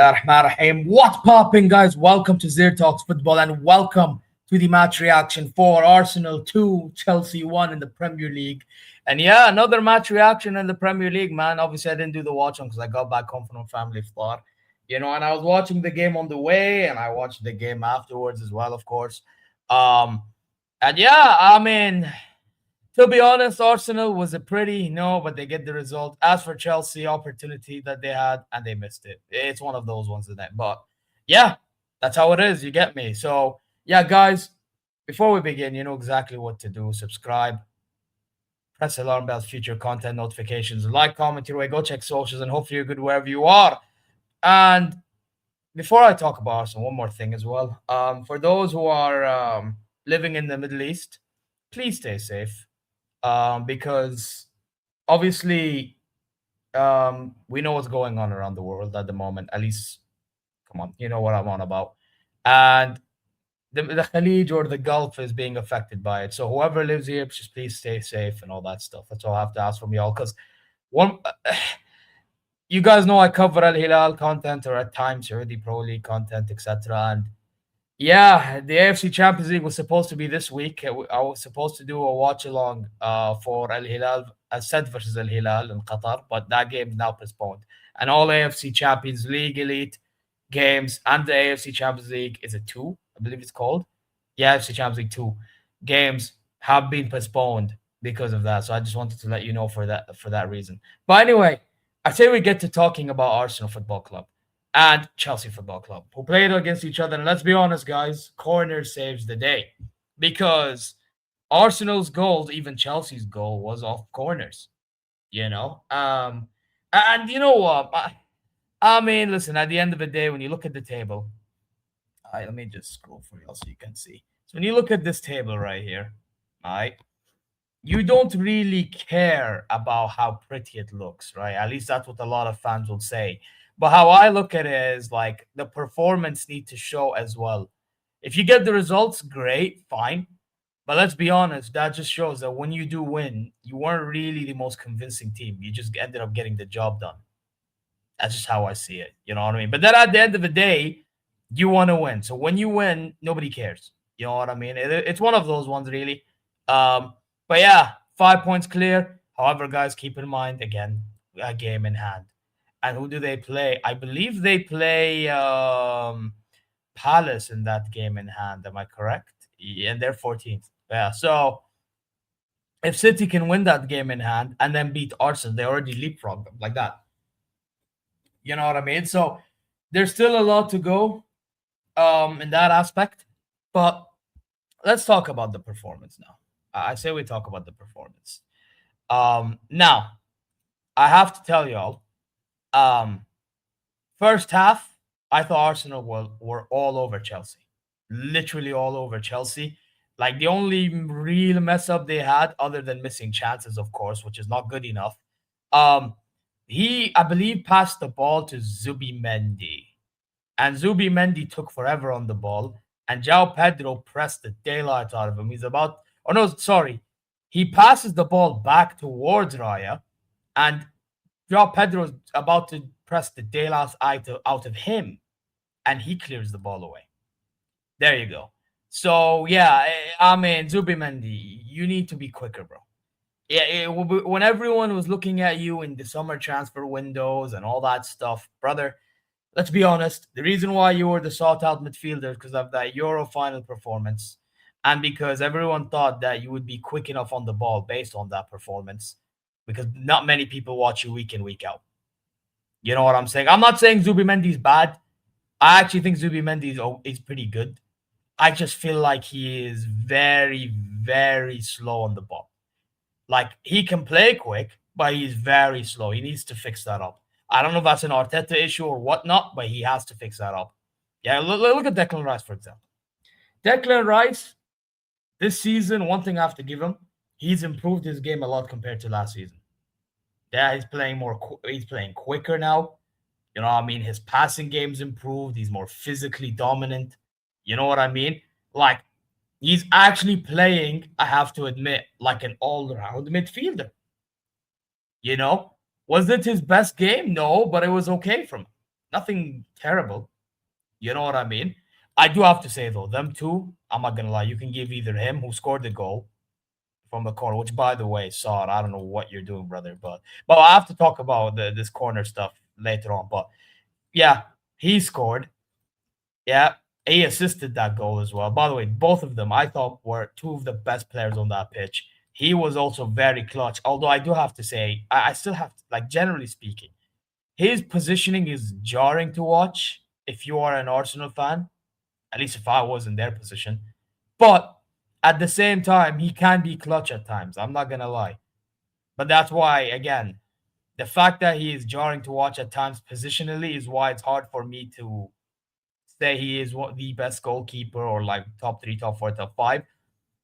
Bismillah ar-Rahman ar-Rahim. What's popping, guys? Welcome to ZeerTalks Football and welcome to the match reaction for Arsenal 2, Chelsea 1 in the Premier League. And yeah, another match reaction in the Premier League, man. Obviously, I didn't do the watch on because I got back home from family floor. And I was watching the game on the way and I watched the game afterwards as well, of course. And yeah, I mean, to be honest, Arsenal was a pretty but they get the result. As for Chelsea, opportunity that they had and they missed it. It's one of those ones, isn't it? But yeah, that's how it is. You get me. So yeah, guys, before we begin, you know exactly what to do. Subscribe, press alarm bells, future content notifications, like, comment your way, go check socials, and hopefully you're good wherever you are. And before I talk about Arsenal, one more thing as well. For those who are living in the Middle East, please stay safe. Because obviously we know what's going on around the world at the moment. At least, come on, you know what I'm on about. And the Khalij or the Gulf is being affected by it. So whoever lives here, just please stay safe and all that stuff. That's all I have to ask from y'all. Because you guys know I cover Al Hilal content or at times Saudi Pro League content, etc. And yeah, the AFC Champions League was supposed to be this week. I was supposed to do a watch along for Al Hilal, Asad versus Al Hilal in Qatar, but that game is now postponed. And all AFC Champions League elite games and the AFC Champions League is it 2, I believe it's called. Yeah, AFC Champions League 2 games have been postponed because of that. So I just wanted to let you know for that reason. But anyway, I say we get to talking about Arsenal Football Club and Chelsea Football Club, who played against each other. And let's be honest, guys, corner saves the day because Arsenal's goal, even Chelsea's goal, was off corners, And you know what? I mean, listen, at the end of the day, when you look at the table, all right, let me just scroll for y'all so you can see. So when you look at this table right here, all right, you don't really care about how pretty it looks, right? At least that's what a lot of fans will say. But how I look at it is like the performance need to show as well. If you get the results, great, fine. But let's be honest, that just shows that when you do win, you weren't really the most convincing team. You just ended up getting the job done. That's just how I see it. You know what I mean? But then at the end of the day, you want to win. So when you win, nobody cares. You know what I mean? It's one of those ones, really. But yeah, 5 points clear. However, guys, keep in mind, again, a game in hand. And who do they play? I believe they play Palace in that game in hand. Am I correct? Yeah, and they're 14th. Yeah. So if City can win that game in hand and then beat Arsenal, they already leapfrog them like that. You know what I mean? So there's still a lot to go in that aspect. But let's talk about the performance now. I say we talk about the performance. Now, I have to tell y'all, first half, I thought Arsenal were all over Chelsea. Literally all over Chelsea. Like the only real mess up they had, other than missing chances, of course, which is not good enough. He, I believe, passed the ball to Zubimendi. And Zubimendi took forever on the ball. And João Pedro pressed the daylight out of him. He passes the ball back towards Raya. And João Pedro is about to press the daylight out of him. And he clears the ball away. There you go. So, yeah, I mean, Zubimendi, you need to be quicker, bro. Yeah, when everyone was looking at you in the summer transfer windows and all that stuff, brother, let's be honest. The reason why you were the sought-out midfielder is because of that Euro final performance and because everyone thought that you would be quick enough on the ball based on that performance because not many people watch you week in, week out. You know what I'm saying? I'm not saying Zubimendi's bad. I actually think Zubimendi is pretty good. I just feel like he is very, very slow on the ball. Like, he can play quick, but he's very slow. He needs to fix that up. I don't know if that's an Arteta issue or whatnot, but he has to fix that up. Yeah, look at Declan Rice, for example. Declan Rice, this season, one thing I have to give him, he's improved his game a lot compared to last season. Yeah, he's playing he's playing quicker now. You know what I mean? His passing game's improved. He's more physically dominant. You know what I mean? Like, he's actually playing, I have to admit, like an all-round midfielder. You know? Was it his best game? No, but it was okay from him. Nothing terrible. You know what I mean? I do have to say though, them two, I'm not gonna lie, you can give either him who scored the goal from the corner, which by the way, Saad, I don't know what you're doing, brother, but I have to talk about this corner stuff later on. But yeah, he scored. Yeah, he assisted that goal as well. By the way, both of them I thought were two of the best players on that pitch. He was also very clutch. Although I do have to say, I still have to, like, generally speaking, his positioning is jarring to watch if you are an Arsenal fan, at least if I was in their position. But at the same time, he can be clutch at times. I'm not gonna lie. But that's why, again, the fact that he is jarring to watch at times positionally is why it's hard for me to say he is the best goalkeeper or like top three, top four, top five,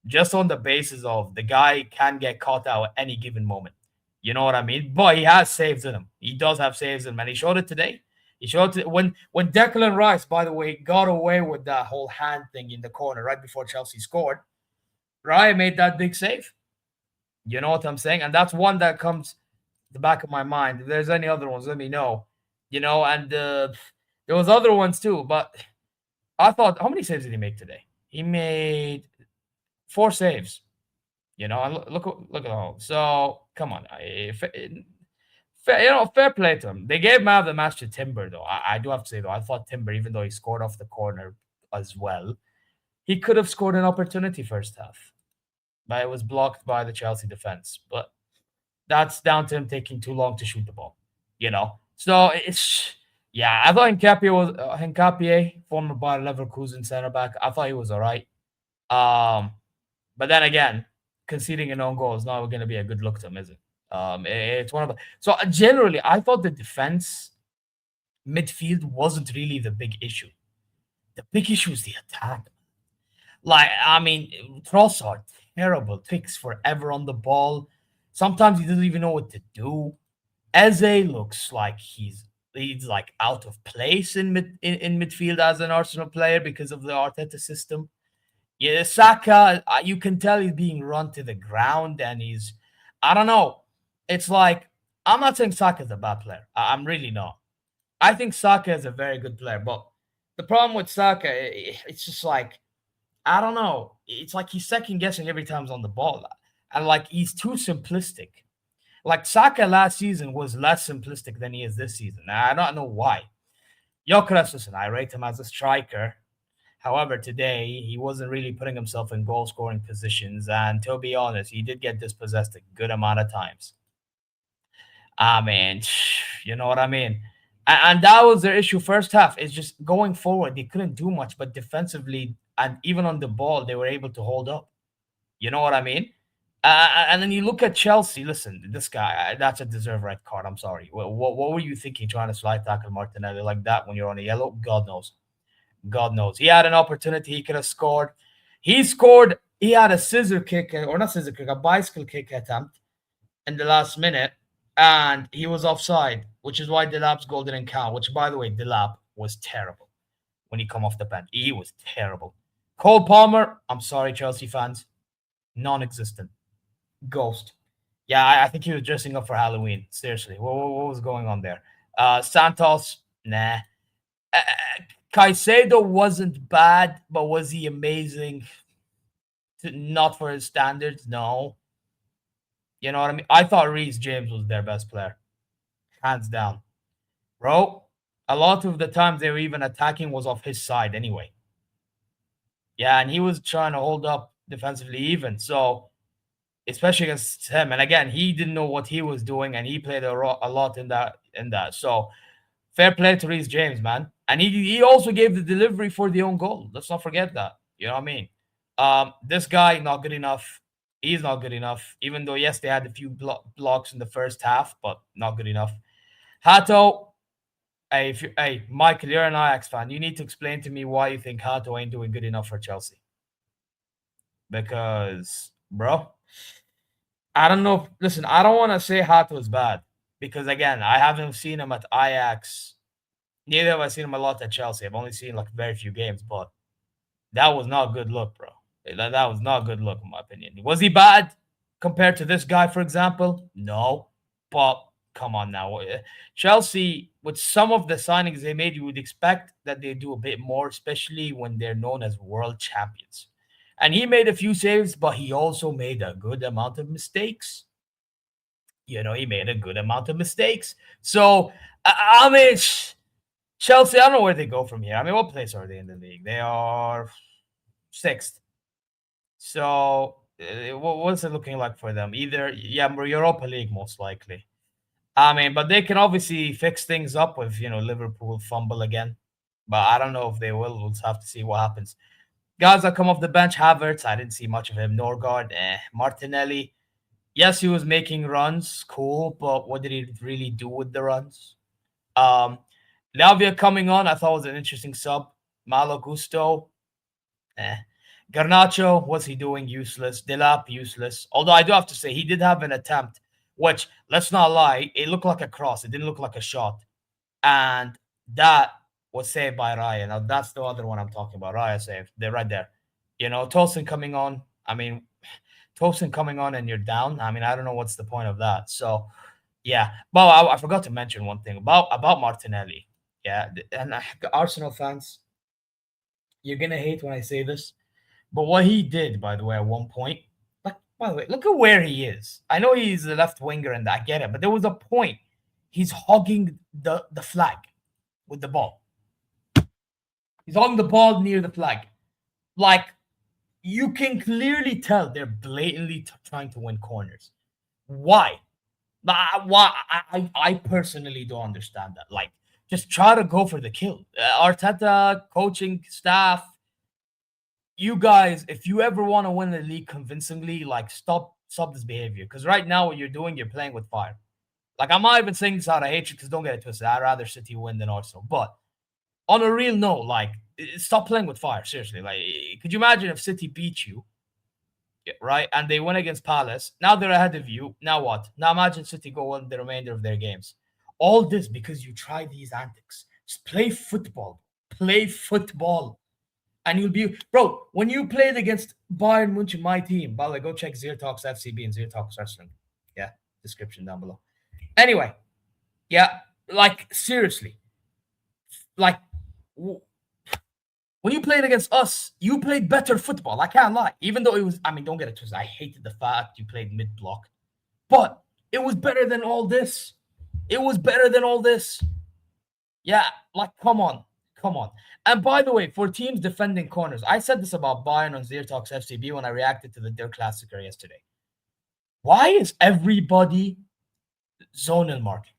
just on the basis of the guy can get caught out at any given moment. You know what I mean? But he has saves in him. He does have saves in him, and he showed it today. He showed it when Declan Rice, by the way, got away with that whole hand thing in the corner right before Chelsea scored. Raya made that big save. You know what I'm saying? And that's one that comes the back of my mind. If there's any other ones, let me know. And there was other ones too, but I thought, how many saves did he make today? He made 4 saves. And look at all. So come on, fair play to him. They gave man of the match to Timber, though. I do have to say though, I thought Timber, even though he scored off the corner as well, he could have scored an opportunity first half, but it was blocked by the Chelsea defense. But that's down to him taking too long to shoot the ball. So it's yeah. I thought Hincapié, former Bayer Leverkusen center back. I thought he was all right. But then again, conceding an own goal is not going to be a good look to him, is it? It's one of the. So generally, I thought the defense midfield wasn't really the big issue. The big issue is the attack. Like, I mean, Trossard, terrible, takes forever on the ball. Sometimes he doesn't even know what to do. Eze looks like he's like out of place in midfield as an Arsenal player because of the Arteta system. Yeah, Saka, you can tell he's being run to the ground, and I don't know. It's like, I'm not saying Saka's a bad player. I'm really not. I think Saka is a very good player, but the problem with Saka, it's just like, I don't know. It's like he's second guessing every time he's on the ball, and like he's too simplistic. Like Saka last season was less simplistic than he is this season. I don't know why. Gyökeres, listen, I rate him as a striker. However, today he wasn't really putting himself in goal scoring positions. And to be honest, he did get dispossessed a good amount of times. I mean, you know what I mean? And that was their issue first half. It's just going forward, they couldn't do much, but defensively and even on the ball, they were able to hold up. You know what I mean? And then you look at Chelsea. Listen, this guy, that's a deserved red card. I'm sorry. What were you thinking trying to slide tackle Martinelli like that when you're on a yellow? God knows. God knows. He had an opportunity. He could have scored. He scored. He had a scissor kick, or not scissor kick, a bicycle kick attempt in the last minute, and he was offside, which is why Delap's goal didn't count, which, by the way, Delap was terrible when he come off the bench. He was terrible. Cole Palmer, I'm sorry, Chelsea fans, non-existent. Ghost. Yeah, I think he was dressing up for Halloween. Seriously, what was going on there? Santos, nah. Caicedo wasn't bad, but was he amazing? Not for his standards, no. You know what I mean? I thought Reece James was their best player, hands down. Bro, a lot of the times they were even attacking was off his side anyway. Yeah, and he was trying to hold up defensively even. So, especially against him. And again, he didn't know what he was doing, and he played a lot in that. So, fair play to Reece James, man. And he also gave the delivery for the own goal. Let's not forget that. You know what I mean? This guy, not good enough. He's not good enough. Even though, yes, they had a few blocks in the first half, but not good enough. Hato, hey, Michael, you're an Ajax fan. You need to explain to me why you think Hato ain't doing good enough for Chelsea. Because, bro, I don't know. Listen, I don't want to say Hato is bad. Because, again, I haven't seen him at Ajax. Neither have I seen him a lot at Chelsea. I've only seen like very few games, but that was not a good look, bro. That was not a good look, in my opinion. Was he bad compared to this guy, for example? No. But come on now. Chelsea, with some of the signings they made, you would expect that they do a bit more, especially when they're known as world champions. And he made a few saves, but he also made a good amount of mistakes. He made a good amount of mistakes. So, I mean, Chelsea, I don't know where they go from here. I mean, what place are they in the league? They are sixth. So, what's it looking like for them? Either, yeah, Europa League, most likely. I mean, but they can obviously fix things up if, Liverpool fumble again. But I don't know if they will. We'll have to see what happens. Guys that come off the bench, Havertz, I didn't see much of him. Norgard, Martinelli, yes, he was making runs, cool, but what did he really do with the runs? Lavia coming on, I thought was an interesting sub. Malo Gusto, Garnacho, what's he doing? Useless. Delap, useless. Although I do have to say, he did have an attempt, which, let's not lie, it looked like a cross. It didn't look like a shot. And that was saved by Raya. Now, that's the other one I'm talking about. Raya saved. They're right there. Tosin coming on. I mean, Tosin coming on and you're down. I mean, I don't know what's the point of that. So, yeah. But I forgot to mention one thing about Martinelli. Yeah. And Arsenal fans, you're going to hate when I say this. But what he did, by the way, at one point, by the way, look at where he is. I know he's a left winger and I get it, but there was a point he's hogging the flag with the ball. He's hogging the ball near the flag. Like, you can clearly tell they're blatantly trying to win corners. Why? Why? I personally don't understand that. Like, just try to go for the kill. Arteta, coaching staff, you guys, if you ever want to win the league convincingly, like, stop this behavior. Because right now, what you're doing, you're playing with fire. Like, I'm not even saying this out of hatred because don't get it twisted. I'd rather City win than Arsenal. But on a real note, like, stop playing with fire. Seriously. Like, could you imagine if City beat you, right? And they win against Palace. Now they're ahead of you. Now what? Now imagine City go on the remainder of their games. All this because you try these antics. Just play football. Play football. And you'll be, bro, when you played against Bayern Munich, my team, by the way, go check ZeerTalks FCB and ZeerTalks Wrestling. Yeah, description down below. Anyway, yeah, like, seriously. Like, when you played against us, you played better football. I can't lie. Even though it was, I mean, don't get it twisted. I hated the fact you played mid-block. But it was better than all this. It was better than all this. Yeah, like, come on. Come on. And by the way, for teams defending corners, I said this about Bayern on ZeerTalks FCB when I reacted to the Der Klassiker yesterday. Why is everybody zonal marking?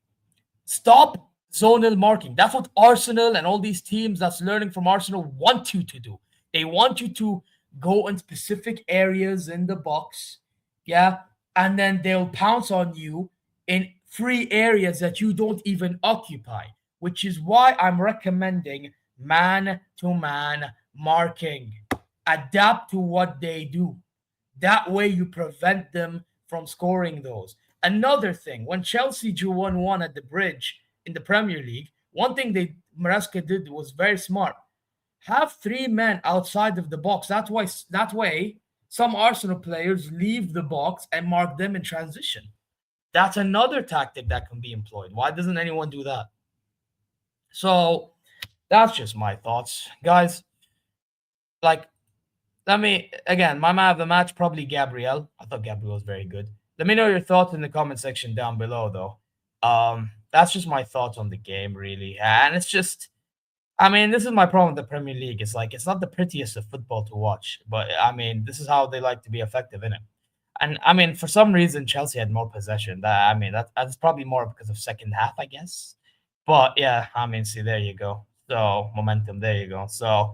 Stop zonal marking. That's what Arsenal and all these teams that's learning from Arsenal want you to do. They want you to go in specific areas in the box, yeah, and then they'll pounce on you in free areas that you don't even occupy, which is why I'm recommending man-to-man marking. Adapt to what they do. That way you prevent them from scoring those. Another thing, when Chelsea drew 1-1 at the Bridge in the Premier League, one thing Maresca did was very smart. Have 3 men outside of the box. That way, some Arsenal players leave the box and mark them in transition. That's another tactic that can be employed. Why doesn't anyone do that? So that's just my thoughts. Guys, like, let me, again, my man of the match, probably Gabriel. I thought Gabriel was very good. Let me know your thoughts in the comment section down below, though. That's just my thoughts on the game, really. And it's just, I mean, this is my problem with the Premier League. It's like, it's not the prettiest of football to watch, but I mean, this is how they like to be effective in it. And I mean, for some reason, Chelsea had more possession. That's probably more because of second half, I guess. But yeah, I mean, see, there you go. So momentum, there you go. So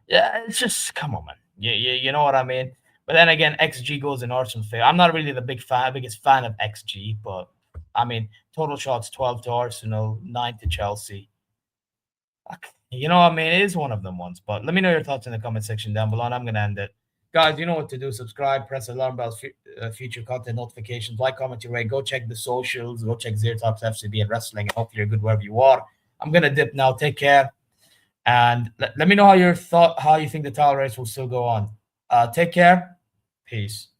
yeah, it's just, come on, man. You know what I mean? But then again, XG goes in Arsenal's favor. I'm not really the biggest fan of XG, but I mean, total shots 12 to Arsenal, 9 to Chelsea. You know what I mean? It is one of them ones. But let me know your thoughts in the comment section down below, and I'm going to end it. Guys, you know what to do. Subscribe, press alarm bells, future content notifications, like, comment, rate. Go check the socials. Go check ZeerTalks FCB and Wrestling. And hopefully you're good wherever you are. I'm going to dip now. Take care. And let me know how you think the title race will still go on. Take care. Peace.